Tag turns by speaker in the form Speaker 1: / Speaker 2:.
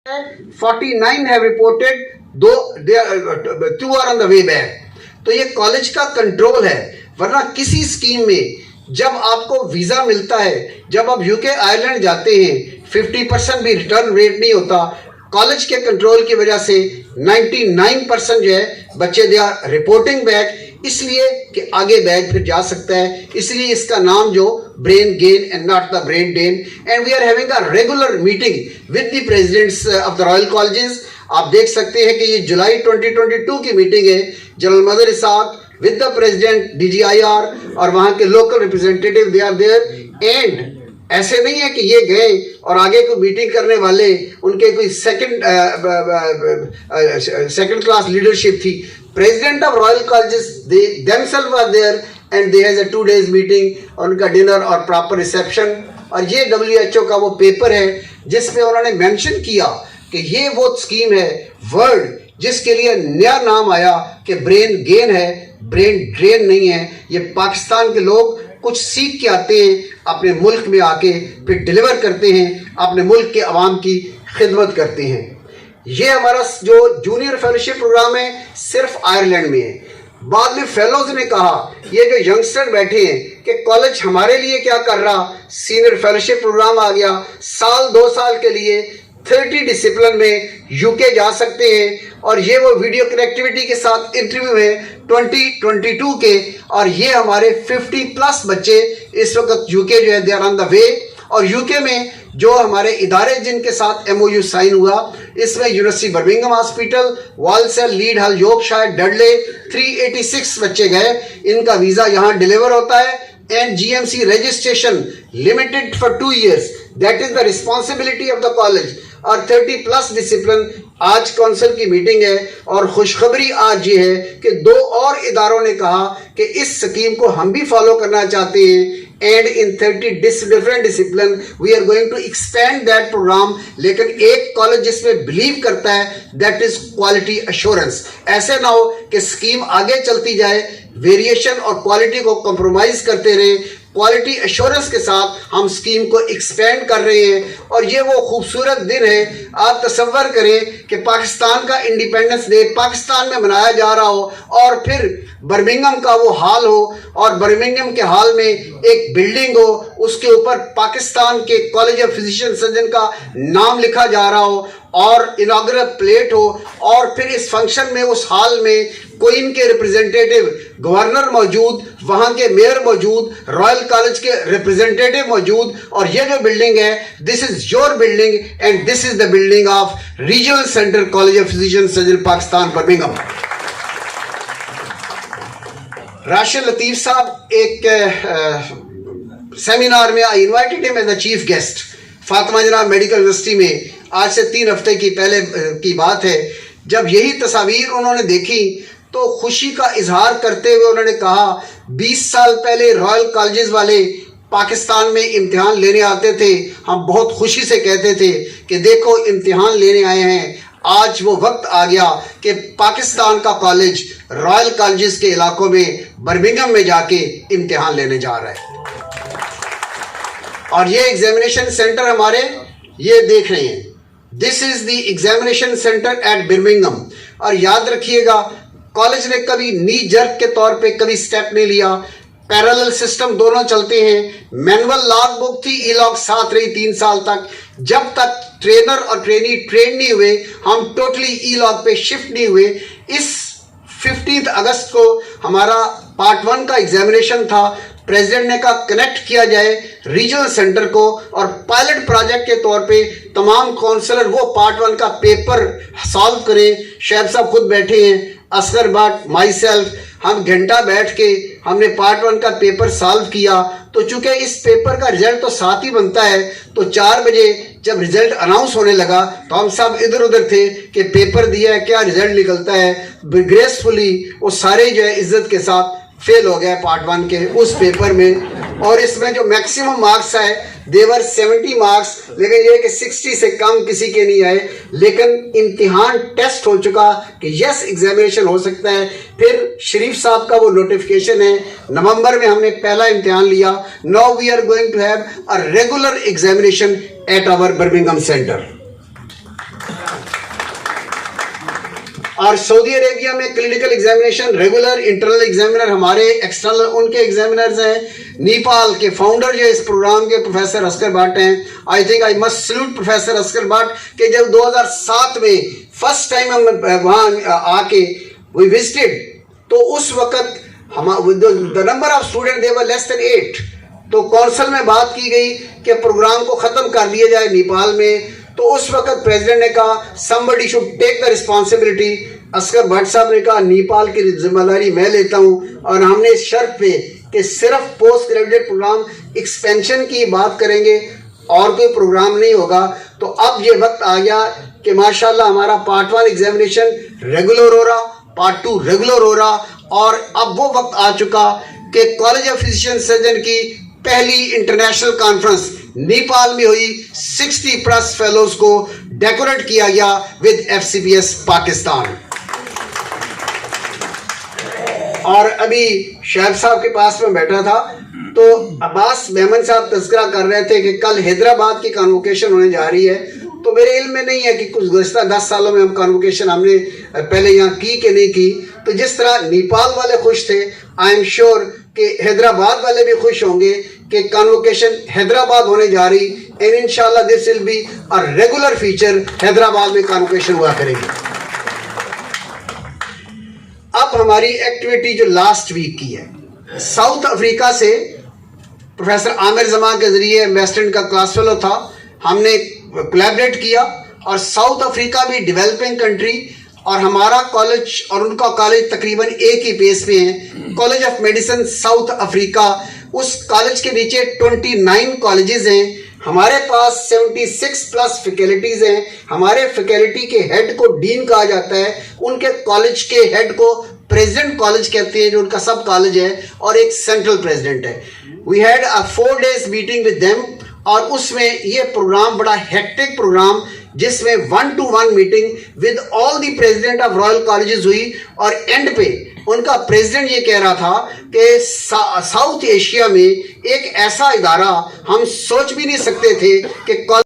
Speaker 1: 49 have reported, though they are 2 are on the way back. तो ये college का control है, वरना किसी स्कीम में जब आपको वीजा मिलता है, जब आप यूके आयरलैंड जाते हैं, 50% भी रिटर्न रेट नहीं होता। कॉलेज के कंट्रोल की वजह से 99% जो है बच्चे दे आर रिपोर्टिंग बैक, इसलिए कि आगे बैग फिर जा सकता है। इसलिए इसका नाम जो brain gain and not the brain drain. And we are having a regular meeting with the presidents of the Royal Colleges. आप देख सकते हैं कि ये जुलाई 2022 की मीटिंग है। जनरल मदर इसाक विद द प्रेसिडेंट, DGIR और वहां के local representative they are there. And ऐसे नहीं है कि ये गए और आगे को मीटिंग करने वाले उनके कोई सेकंड क्लास लीडरशिप थी। President of Royal Colleges they themselves are there and they has a 2 days meeting, उनका डिनर और प्रॉपर रिसेप्शन। और ये WHO का वो पेपर है जिसमें उन्होंने मेंशन किया कि ये वो स्कीम है वर्ल्ड जिसके लिए नया नाम आया कि ब्रेन गेन है, ब्रेन ड्रेन नहीं है। ये पाकिस्तान के लोग कुछ सीख के आते हैं, अपने मुल्क में आके फिर डिलीवर करते हैं, अपने मुल्क के अवाम की खिदमत करते हैं। ये हमारा जो जूनियर फेलोशिप प्रोग्राम है सिर्फ आयरलैंड में है। बाद में फेलोज ने कहा, ये जो यंगस्टर बैठे हैं कि कॉलेज हमारे लिए क्या कर रहा, सीनियर फेलोशिप प्रोग्राम आ गया, साल 2 साल के लिए 30 डिसिप्लिन में यूके जा सकते हैं। और ये वो वीडियो कनेक्टिविटी के साथ इंटरव्यू है 2022 के। और ये हमारे 50+ बच्चे इस वक्त यूके जो है they are on the way. और यूके में जो हमारे इदारे जिनके साथ MOU साइन हुआ, इसमें university Birmingham hospital, Walsall, Leeds Hull, Yorkshire, Dudley, 386 बच्चे गए। इनका वीजा यहाँ डिलीवर होता है। And GMC registration limited for 2 years, that is the responsibility of the college. और 30+ डिसिप्लिन। आज काउंसिल की मीटिंग है और खुशखबरी आज ये है कि 2 और इदारों ने कहा कि इस स्कीम को हम भी फॉलो करना चाहते हैं। And in 30 different discipline we are going to expand that programme. लेकिन एक कॉलेज जिसमें बिलीव करता है दैट इज क्वालिटी अश्योरेंस। ऐसे ना हो कि स्कीम आगे चलती जाए, वेरिएशन और क्वालिटी को कॉम्प्रोमाइज करते रहे। क्वालिटी एश्योरेंस के साथ हम स्कीम को एक्सपेंड कर रहे हैं। और ये वो खूबसूरत दिन है, आप तसव्वुर करें कि पाकिस्तान का इंडिपेंडेंस डे पाकिस्तान में मनाया जा रहा हो और फिर बर्मिंघम का वो हाल हो और बर्मिंघम के हाल में एक बिल्डिंग हो, उसके ऊपर पाकिस्तान के कॉलेज ऑफ फिजिशियन सर्जन का नाम लिखा जा रहा हो और इनॉग्रेल प्लेट हो। और फिर इस फंक्शन में उस हाल में क्वीन के रिप्रेजेंटेटिव, गवर्नर मौजूद, वहां के मेयर मौजूद, रॉयल कॉलेज के रिप्रेजेंटेटिव मौजूद। और ये जो बिल्डिंग है, this is your building and this is the building of regional centre college of physician surgeon Pakistan Birmingham. Rashid Latif साहब एक सेमिनार में I invited him as the chief guest Fatima Jinnah medical university में। आज से 3 हफ्ते की पहले की बात है। जब यही तस्वीर उन्होंने देखी तो खुशी का इजहार करते हुए उन्होंने कहा, 20 साल पहले रॉयल कॉलेजेस वाले पाकिस्तान में इम्तिहान लेने आते थे, हम बहुत खुशी से कहते थे कि देखो इम्तिहान लेने आए हैं। आज वो वक्त आ गया कि पाकिस्तान का कॉलेज रॉयल कॉलेजेस के इलाकों में बर्मिंघम में जाके इम्तिहान लेने जा रहा है। और ये एग्जामिनेशन सेंटर हमारे ये देख रहे हैं, this is the examination centre at Birmingham. और याद रखिएगा, कॉलेज ने कभी नी जर्क के तौर पे कभी स्टेप नहीं लिया। पैरेलल सिस्टम दोनों चलते हैं। मैनुअल लॉग बुक थी, ई-लॉग साथ रही 3 साल तक। जब तक ट्रेनर और ट्रेनी ट्रेन नहीं हुए, हम टोटली ई-लॉग पे शिफ्ट नहीं हुए। इस 15 अगस्त को हमारा पार्ट 1 का एग्जामिनेशन था। प्रेसिडेंट ने कहा कनेक्ट किया जाए रीजनल सेंटर को और पायलट प्रोजेक्ट के तौर पे तमाम काउंसलर वो पार्ट 1 का पेपर सॉल्व करें। शैब साहब खुद बैठे हैं, असगर भट्ट, माई सेल्फ, हम घंटा बैठ के हमने पार्ट 1 का पेपर सॉल्व किया। तो चूंकि इस पेपर का रिजल्ट तो साथ ही बनता है, तो 4 बजे जब रिजल्ट अनाउंस होने लगा तो हम सब इधर उधर थे कि पेपर दिया है, क्या रिजल्ट निकलता है। ग्रेसफुली वो सारे जो है इज्जत के साथ फेल हो गए पार्ट 1 के उस पेपर में। और इसमें जो मैक्सिमम मार्क्स आए देवर 70 मार्क्स, लेकिन ये कि 60 से कम किसी के नहीं आए। लेकिन इम्तिहान टेस्ट हो चुका कि यस एग्जामिनेशन हो सकता है। फिर शरीफ साहब का वो नोटिफिकेशन है, नवंबर में हमने पहला इम्तिहान लिया। Now we are going to have a regular examination at our Birmingham centre. और सऊदी अरेबिया में clinical examination regular, internal examiner हमारे, एक्सटर्नल उनके एग्जामिनर्स हैं। नेपाल के फाउंडर जो इस प्रोग्राम के प्रोफेसर अस्कर भट्ट हैं। I think I must salute professor Askar Bhatt कि जब 2007 में फर्स्ट टाइम हम वहाँ आके वी विजिटेड, तो उस वक्त हम the number of student they were less than 8। तो कौंसिल में बात की गई कि प्रोग्राम को ख़त्म कर दिया जाए नेपाल में। तो उस वक्त प्रेसिडेंट ने कहा somebody should take the responsibility। Oscar Bhatt साहब ने कहा नेपाल की जिम्मेदारी मैं लेता हूँ, और हमने इस शर्त पे कि सिर्फ पोस्ट ग्रेजुएट प्रोग्राम एक्सपेंशन की बात करेंगे और कोई प्रोग्राम नहीं होगा। तो अब ये वक्त आ गया कि माशाल्लाह हमारा पार्ट 1 एग्जामिनेशन रेगुलर हो रहा, पार्ट 2 रेगुलर हो रहा, और अब वो वक्त आ चुका कि कॉलेज ऑफ फिजिशियन सर्जन की पहली इंटरनेशनल कॉन्फ्रेंस नेपाल में हुई। 60+ फेलोज को डेकोरेट किया गया विद FCPS पाकिस्तान। और अभी शहब साहब के पास में बैठा था तो अब्बास मेमन साहब तज़किरा कर रहे थे कि कल हैदराबाद की कॉन्वोकेशन होने जा रही है। तो मेरे इल्म में नहीं है कि कुछ गुज़श्ता 10 सालों में हम कॉन्वोकेशन हमने पहले यहाँ की कि नहीं की। तो जिस तरह नेपाल वाले खुश थे, आई एम श्योर कि हैदराबाद वाले भी खुश होंगे कि कॉन्वोकेशन हैदराबाद होने जा रही, एंड इंशाल्लाह this will be a regular feature. Hyderabad में कॉन्वोकेशन हुआ करेगी। अब हमारी एक्टिविटी जो लास्ट वीक की है, साउथ अफ्रीका से प्रोफेसर आमिर जमान के जरिए वेस्टर्न का क्लास फेलो था, हमने कोलैबोरेट किया। और साउथ अफ्रीका भी डेवलपिंग कंट्री, और हमारा कॉलेज और उनका कॉलेज तकरीबन एक ही पेस पे हैं। College of medicine south Africa, उस कॉलेज के नीचे 29 कॉलेजेस हैं। हमारे पास 76+ फैकल्टीज हैं। हमारे फैकल्टी के हेड को डीन कहा जाता है, उनके कॉलेज के हेड को प्रेसिडेंट कॉलेज कहते हैं, जो उनका सब कॉलेज है, और एक सेंट्रल प्रेसिडेंट है। We had a 4 days meeting with them, और उसमें ये प्रोग्राम बड़ा हेक्टिक प्रोग्राम, जिसमें 1-to-1 meeting with all the president of Royal Colleges हुई। और एंड पे उनका प्रेसिडेंट ये कह रहा था कि साउथ एशिया में एक ऐसा इदारा हम सोच भी नहीं सकते थे कि
Speaker 2: करें